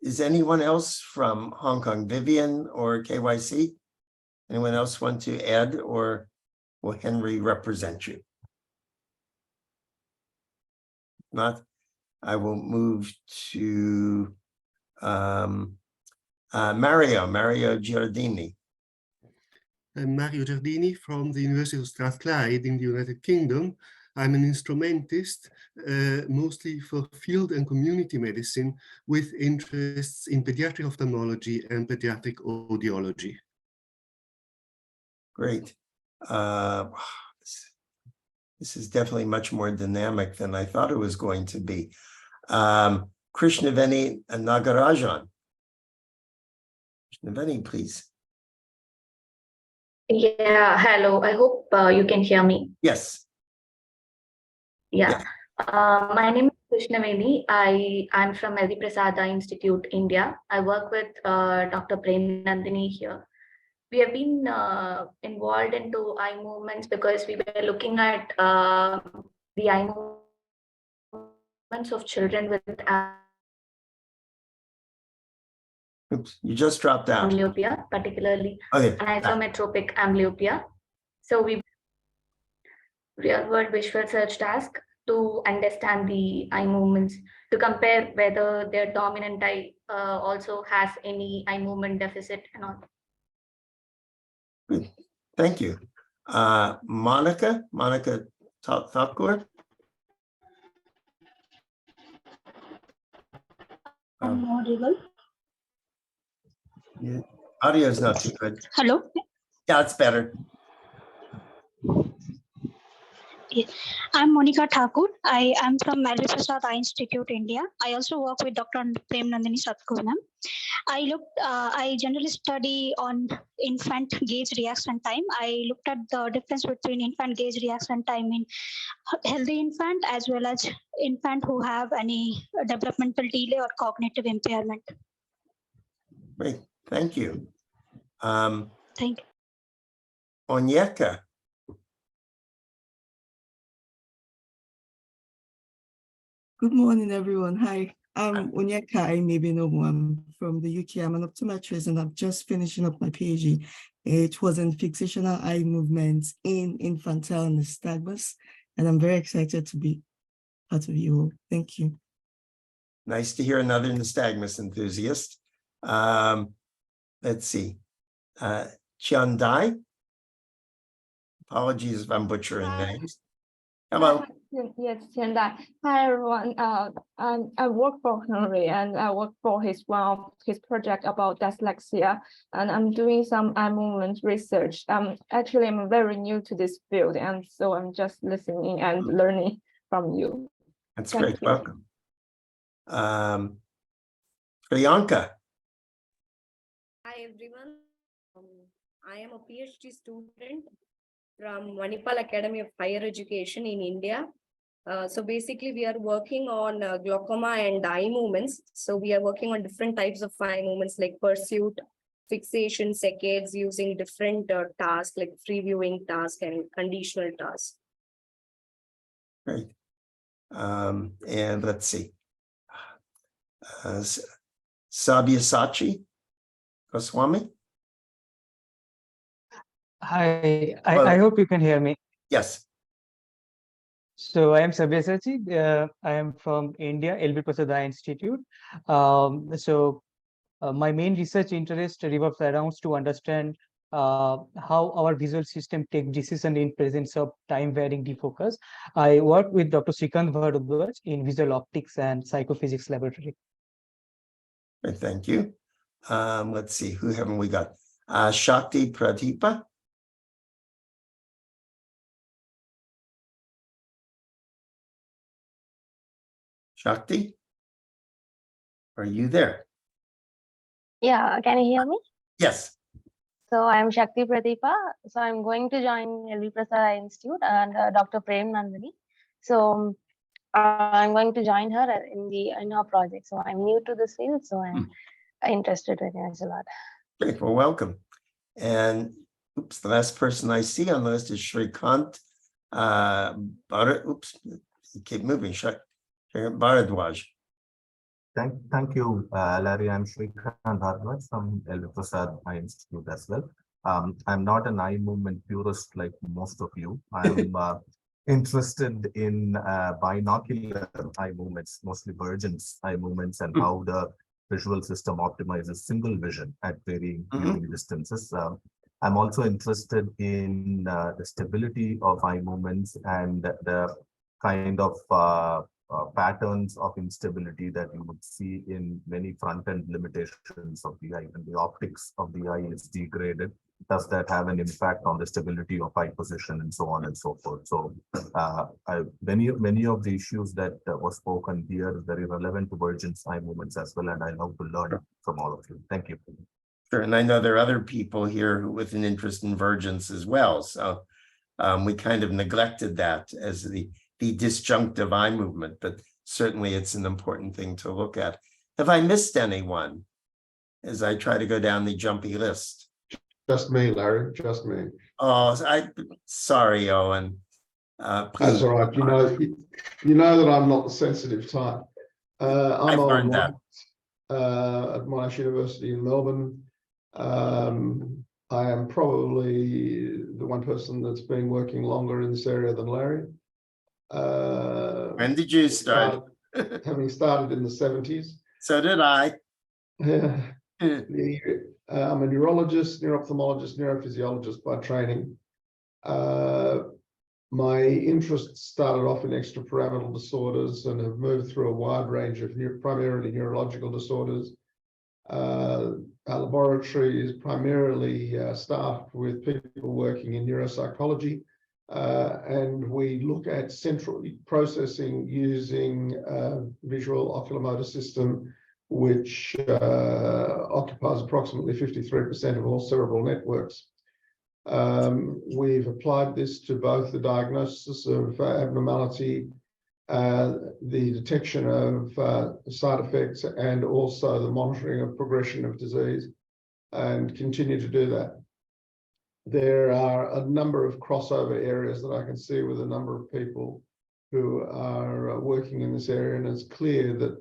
Is anyone else from Hong Kong, Vivian or KYC? Anyone else want to add, or will Henry represent you? Not, I will move to Mario Giardini. I'm Mario Giardini from the University of Strathclyde in the United Kingdom. I'm an instrumentist, mostly for field and community medicine, with interests in pediatric ophthalmology and pediatric audiology. Great. This is definitely much more dynamic than I thought it was going to be. Krishnaveni Nagarajan. Krishnaveni, please. Yeah, hello. I hope you can hear me. Yes. Yeah. My name is Krishnaveni. I'm from Larry Prasad Eye Institute, India. I work with Dr. Prem Nandini here. We have been involved into eye movements because we were looking at the eye movements of children with Oops, you just dropped out. amblyopia, particularly Okay. anisometropic amblyopia. So we real-world visual search task to understand the eye movements, to compare whether their dominant eye also has any eye movement deficit and all. Good. Thank you. Monica Thakur. I'm audible. Yeah, audio is not too good. Hello. Yeah, it's better. Yeah. I'm Monica Thakur. I am from Larry Prasad Eye Institute, India. I also work with Dr. Prem Nandini Satkuvanam. I generally study on infant gaze reaction time. I looked at the difference between infant gaze reaction time in healthy infant as well as infant who have any developmental delay or cognitive impairment. Great, thank you. Thank you. Onyeka. Good morning, everyone. Hi, I'm Onyeka Imebinobu. I'm from the UK. I'm an optometrist and I'm just finishing up my PhD. It was in fixational eye movements in infantile nystagmus, and I'm very excited to be part of you all. Thank you. Nice to hear another nystagmus enthusiast. Let's see. Chiandai. Apologies if I'm butchering names. Hello. Yes, Tianda. Hi everyone. I work for Henry and I work for one of his project about dyslexia, and I'm doing some eye movement research. Actually, I'm very new to this field, and so I'm just listening and learning from you. That's Thank great. you. Welcome. Priyanka. Hi everyone. I am a PhD student from Manipal Academy of Higher Education in India. So basically we are working on glaucoma and eye movements. So we are working on different types of eye movements like pursuit, fixation, saccades, using different tasks like free viewing task and conditional task. Great. And let's see. Sabyasachi Goswami. Hi, I hope you can hear me. Yes. So I am Sabyasachi. I am from India, LB Prasad Eye Institute. My main research interest revolves around to understand how our visual system take decision in presence of time varying defocus. I work with Dr. Srikant Bharadwaj in visual optics and psychophysics laboratory. Great, thank you. Let's see, who haven't we got? Shakti Pratipa. Shakti, are you there? Yeah, can you hear me? Yes. So I'm Shakti Pratipa. So I'm going to join Larry Prasad Eye Institute and Dr. Prem Nandini. So I'm going to join her in her project. So I'm new to this field, so I'm interested in it a lot. Great, well, welcome. And oops, the last person I see on the list is Srikant keep moving. Bharadwaj. Thank you, Larry. I'm Srikant Bharadwaj from LB Prasad Eye Institute as well. I'm not an eye movement purist like most of you. I'm interested in binocular eye movements, mostly Burgess eye movements, and how the visual system optimizes single vision at varying viewing distances. I'm also interested in the stability of eye movements and the kind of patterns of instability that you would see in many front-end limitations of the eye. When the optics of the eye is degraded, does that have an impact on the stability of eye position and so on and so forth? So many of the issues that were spoken here are very relevant to Virgin's eye movements as well, and I love to learn from all of you. Thank you. Sure, and I know there are other people here with an interest in Virgins as well. So we kind of neglected that as the disjunctive eye movement, but certainly it's an important thing to look at. Have I missed anyone as I try to go down the jumpy list? Just me, Larry, just me. Oh, sorry, Owen. Please. That's all right. You know that I'm not the sensitive type. I'm learned that. At Monash University in Melbourne. I am probably the one person that's been working longer in this area than Larry. When did you start? Having started in the 70s. So did I. I'm a neurologist, neuro-ophthalmologist, neurophysiologist by training. My interests started off in extrapyramidal disorders and have moved through a wide range of primarily neurological disorders. Our laboratory is primarily staffed with people working in neuropsychology, and we look at central processing using visual oculomotor system, which occupies approximately 53% of all cerebral networks. We've applied this to both the diagnosis of abnormality, the detection of side effects, and also the monitoring of progression of disease, and continue to do that. There are a number of crossover areas that I can see with a number of people who are working in this area, and it's clear that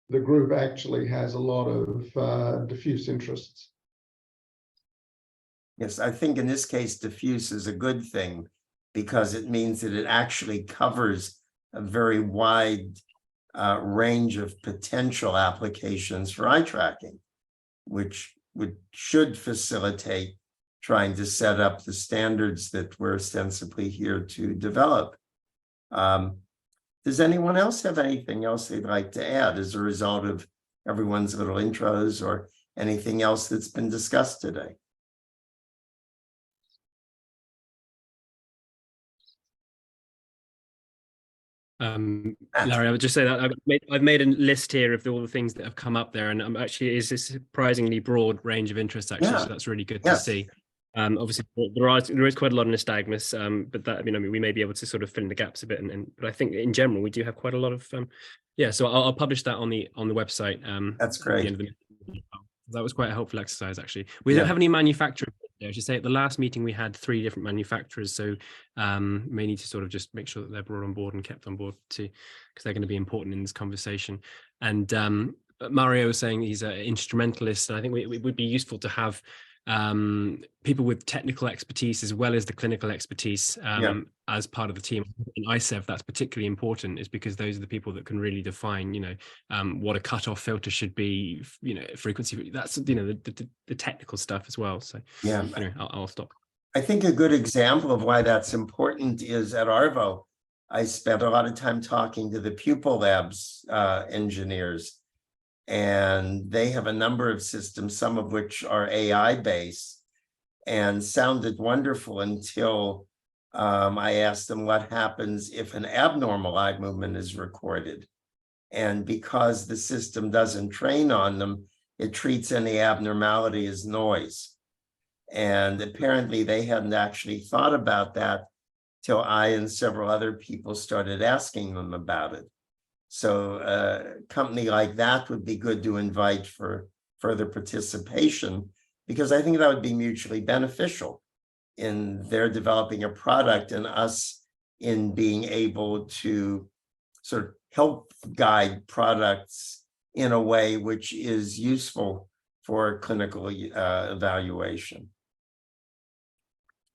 the group actually has a lot of diffuse interests. Yes, I think in this case, diffuse is a good thing because it means that it actually covers a very wide range of potential applications for eye tracking, which should facilitate trying to set up the standards that we're ostensibly here to develop. Does anyone else have anything else they'd like to add as a result of everyone's little intros or anything else that's been discussed today? Larry, I would just say that I've made a list here of all the things that have come up there, and actually is a surprisingly broad range of interests actually, so that's really good to see. Obviously there is quite a lot of nystagmus, but that, I mean, we may be able to sort of fill in the gaps a bit, but I think in general we do have quite a lot of so I'll publish that on the website. That's great. At the end of the that was quite a helpful exercise actually. We don't have any manufacturers. I should say at the last meeting we had 3 different manufacturers, so may need to sort of just make sure that they're brought on board and kept on board too, because they're going to be important in this conversation. And Mario was saying he's an instrumentalist, and I think it would be useful to have people with technical expertise as well as the clinical expertise as part of the team. In ISCET, that's particularly important, is because those are the people that can really define, what a cutoff filter should be, frequency. That's the technical stuff as well. So anyway, I'll stop. I think a good example of why that's important is at Arvo. I spent a lot of time talking to the pupil labs engineers, and they have a number of systems, some of which are AI based, and sounded wonderful until I asked them what happens if an abnormal eye movement is recorded. And because the system doesn't train on them, it treats any abnormality as noise. And apparently they hadn't actually thought about that till I and several other people started asking them about it. So a company like that would be good to invite for further participation, because I think that would be mutually beneficial in their developing a product and us in being able to sort of help guide products in a way which is useful for clinical evaluation.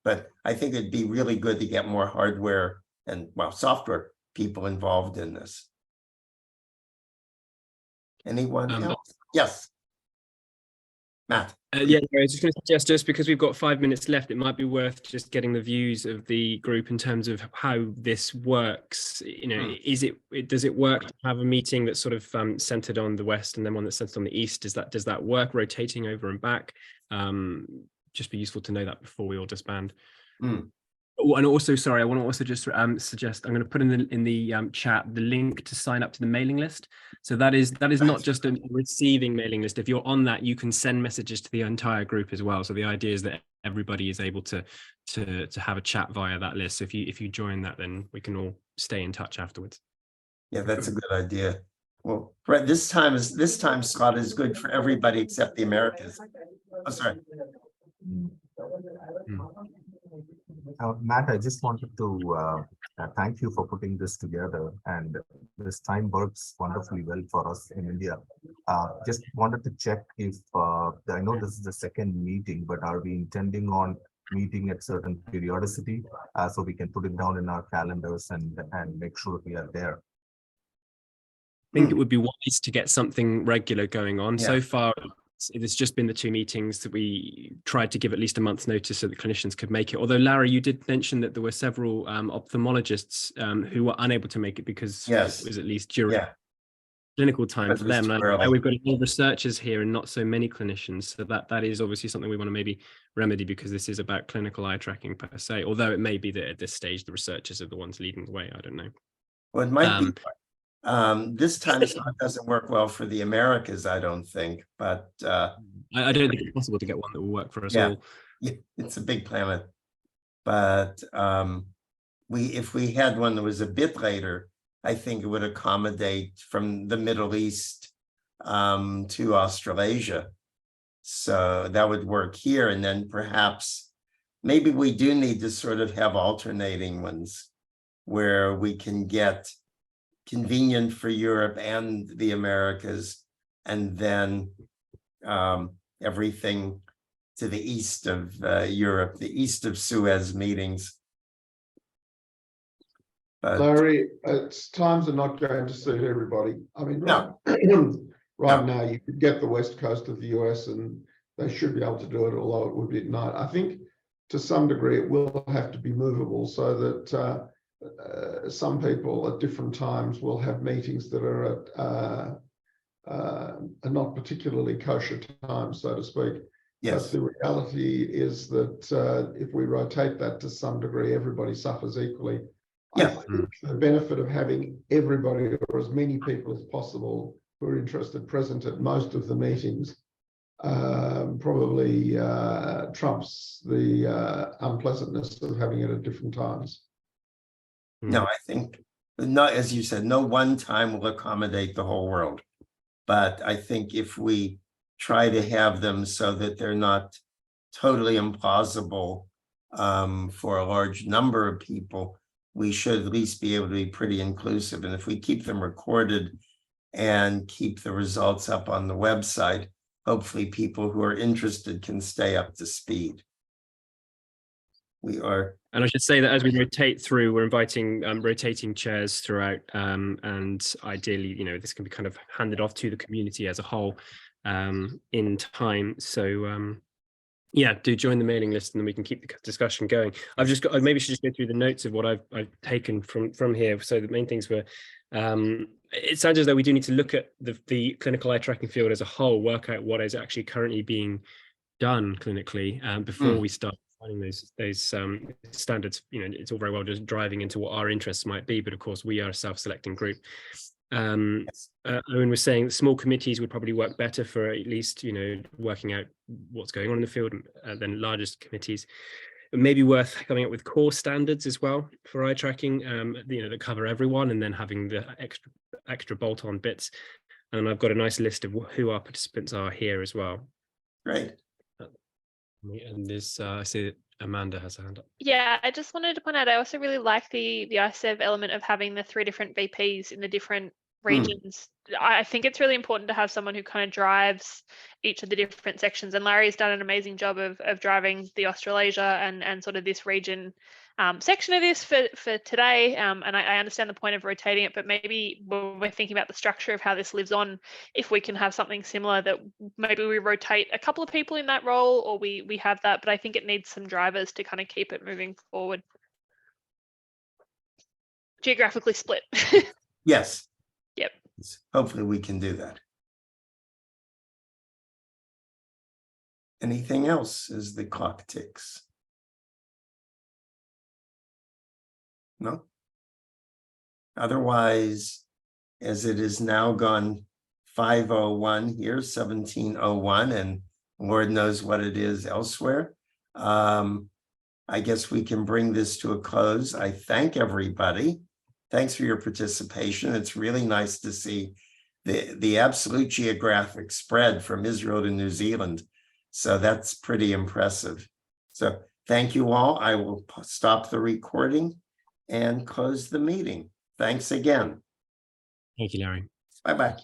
But I think it'd be really good to get more hardware and, well, software people involved in this. Anyone else? Yes. Matt. Yeah, I was just going to suggest, just because we've got 5 minutes left, it might be worth just getting the views of the group in terms of how this works. You know, does it work to have a meeting that's sort of centered on the West and then one that's centered on the East? Does that work, rotating over and back? Just be useful to know that before we all disband. Oh, and also, sorry, I want to also just suggest, I'm going to put in the chat the link to sign up to the mailing list. So that is not just a receiving mailing list. If you're on that, you can send messages to the entire group as well. So the idea is that everybody is able to have a chat via that list. So if you join that, then we can all stay in touch afterwards. Yeah, that's a good idea. Well, right, this time slot is good for everybody except the Americas. Oh, sorry. Matt, I just wanted to thank you for putting this together, and this time works wonderfully well for us in India. Just wanted to check if, I know this is the second meeting, but are we intending on meeting at certain periodicity so we can put it down in our calendars and make sure we are there? I think it would be wise to get something regular going on. Yeah. So far, it's just been the 2 meetings that we tried to give at least a month's notice so that clinicians could make it. Although, Larry, you did mention that there were several ophthalmologists who were unable to make it because it was at least during clinical time for them. And I know we've got a lot of researchers here and not so many clinicians. So that is obviously something we want to maybe remedy, because this is about clinical eye tracking per se. Although it may be that at this stage, the researchers are the ones leading the way. I don't know. Well, it might be. This time slot doesn't work well for the Americas, I don't think, but I don't think it's possible to get one that will work for us all. Yeah, it's a big planet. But if we had one that was a bit later, I think it would accommodate from the Middle East to Australasia. So that would work here. And then perhaps maybe we do need to sort of have alternating ones where we can get convenient for Europe and the Americas, and then everything to the east of Europe, the east of Suez meetings. But, Larry, times are not going to suit everybody. I mean, right now you could get the west coast of the US and they should be able to do it, although it would be at night. I think to some degree it will have to be movable so that some people at different times will have meetings that are at not particularly kosher times, so to speak. Yes. But the reality is that if we rotate that to some degree, everybody suffers equally. I think the benefit of having everybody, or as many people as possible who are interested, present at most of the meetings probably trumps the unpleasantness of having it at different times. No, I think not, as you said, no one time will accommodate the whole world. But I think if we try to have them so that they're not totally implausible for a large number of people, we should at least be able to be pretty inclusive. And if we keep them recorded and keep the results up on the website, hopefully people who are interested can stay up to speed. And I should say that as we rotate through, we're inviting rotating chairs throughout, and ideally, this can be kind of handed off to the community as a whole in time. So yeah, do join the mailing list, and then we can keep the discussion going. I maybe should just go through the notes of what I've taken from here. So the main things were, it sounds as though we do need to look at the clinical eye tracking field as a whole, work out what is actually currently being done clinically before we start finding those standards. It's all very well just driving into what our interests might be, but of course we are a self-selecting group. Owen was saying that small committees would probably work better for at least working out what's going on in the field than largest committees. It may be worth coming up with core standards as well for eye tracking, that cover everyone, and then having the extra bolt-on bits. And I've got a nice list of who our participants are here as well. Great. And this, I see that Amanda has a hand up. Yeah, I just wanted to point out, I also really like the ISEV element of having the 3 different VPs in the different regions. I think it's really important to have someone who kind of drives each of the different sections. And Larry's done an amazing job of driving the Australasia and sort of this region section of this for today. And I understand the point of rotating it, but maybe when we're thinking about the structure of how this lives on, if we can have something similar that maybe we rotate a couple of people in that role, or we have that, but I think it needs some drivers to kind of keep it moving forward. Geographically split. Yes. Yep. Hopefully we can do that. Anything else as the clock ticks? No? Otherwise, as it is now gone 5:01 here, 17:01, and Lord knows what it is elsewhere, I guess we can bring this to a close. I thank everybody. Thanks for your participation. It's really nice to see the absolute geographic spread from Israel to New Zealand. So that's pretty impressive. So thank you all. I will stop the recording and close the meeting. Thanks again. Thank you, Larry. Bye-bye.